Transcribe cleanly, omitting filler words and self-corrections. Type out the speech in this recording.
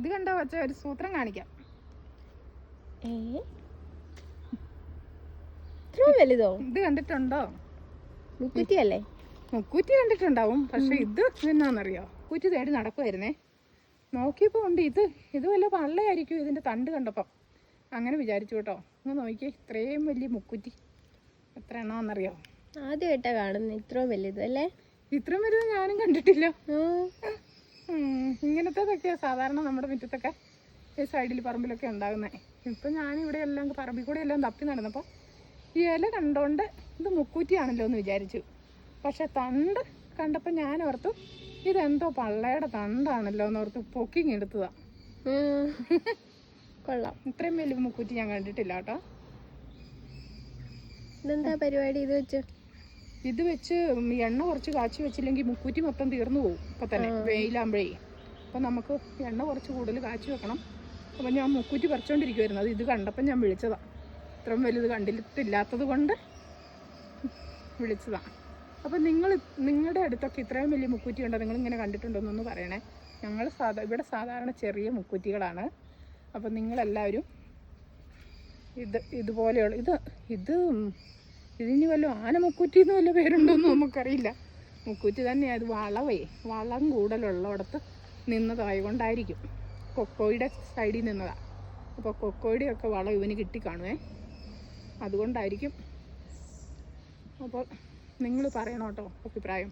ഇത് കണ്ടോ വച്ച ഒരു സൂത്രം കാണിക്കാം. വലുതോ? ഇത് കണ്ടിട്ടുണ്ടോ? മുക്കൂറ്റിയല്ലേ? മുക്കൂറ്റി കണ്ടിട്ടുണ്ടാവും. പക്ഷെ ഇത് എന്നാന്നറിയോ, മുക്കൂറ്റി തേടി നടക്കുമായിരുന്നേ. നോക്കിയപ്പോൾ ഉണ്ട് ഇത് വല്ല പള്ളയായിരിക്കും ഇതിന്റെ തണ്ട് കണ്ടപ്പം. അങ്ങനെ വിചാരിച്ചു കേട്ടോ. ഒന്ന് നോക്കിയേ, ഇത്രയും വലിയ മുക്കൂറ്റി എത്ര എണ്ണമാണെന്നറിയോ? ആദ്യമായിട്ടാ കാണുന്നത് ഇത്രയും വലുത് അല്ലേ? ഇത്രയും വലുത് ഞാനും കണ്ടിട്ടില്ല. ഇങ്ങനത്തേതൊക്കെ സാധാരണ നമ്മുടെ മുറ്റത്തൊക്കെ ഈ സൈഡിൽ പറമ്പിലൊക്കെ ഉണ്ടാകുന്നത്. ഇപ്പം ഞാനിവിടെ എല്ലാം പറമ്പിൽ കൂടെ എല്ലാം തപ്പി നടന്നപ്പോൾ ഈ ഇല കണ്ടോണ്ട് ഇത് മുക്കൂറ്റിയാണല്ലോ എന്ന് വിചാരിച്ചു. പക്ഷെ തണ്ട് കണ്ടപ്പോൾ ഞാൻ ഓർത്തു ഇതെന്തോ പള്ളയുടെ തണ്ടാണല്ലോ എന്നോർത്ത് പൊക്കിങ്ങെടുത്തതാ. കൊള്ളാം. ഇത്രയും വലിയ മുക്കൂറ്റി ഞാൻ കണ്ടിട്ടില്ല കേട്ടോ. ഇതെന്താ പരിപാടി? ഇത് വെച്ച് എണ്ണ കുറച്ച് കാച്ചി വെച്ചില്ലെങ്കിൽ മുക്കൂറ്റി മൊത്തം തീർന്നു പോകും ഇപ്പം തന്നെ വെയിലാകുമ്പോഴേ. അപ്പം നമുക്ക് എണ്ണ കുറച്ച് കൂടുതൽ കാച്ചി വെക്കണം. അപ്പം ഞാൻ മുക്കൂറ്റി പറിച്ചുകൊണ്ടിരിക്കുമായിരുന്നു. അത് ഇത് കണ്ടപ്പം ഞാൻ വിളിച്ചതാണ്. ഇത്രയും വലുത് കണ്ടിട്ടില്ലാത്തത് കൊണ്ട് വിളിച്ചതാണ്. അപ്പം നിങ്ങളുടെ അടുത്തൊക്കെ ഇത്രയും വലിയ മുക്കൂറ്റി ഉണ്ടോ? നിങ്ങളിങ്ങനെ കണ്ടിട്ടുണ്ടോ എന്നൊന്ന് പറയണേ. ഞങ്ങൾ ഇവിടെ സാധാരണ ചെറിയ മുക്കൂറ്റികളാണ്. അപ്പം നിങ്ങളെല്ലാവരും ഇതുപോലെയുള്ള ഇതിന് വല്ല ആനമുക്കൂറ്റി എന്ന് വല്ല പേരുണ്ടോയെന്ന് നമുക്കറിയില്ല. മുക്കൂറ്റി തന്നെയാണ്. അത് വളം കൂടുതലുള്ളിടത്ത് നിന്നതായതുകൊണ്ടായിരിക്കും. കൊക്കോയുടെ സൈഡിൽ നിന്നതാണ്. അപ്പോൾ കൊക്കോയുടെയൊക്കെ വളം ഇവന് കിട്ടിക്കാണുമേ, അതുകൊണ്ടായിരിക്കും. അപ്പോൾ നിങ്ങൾ പറയണം കേട്ടോ അഭിപ്രായം.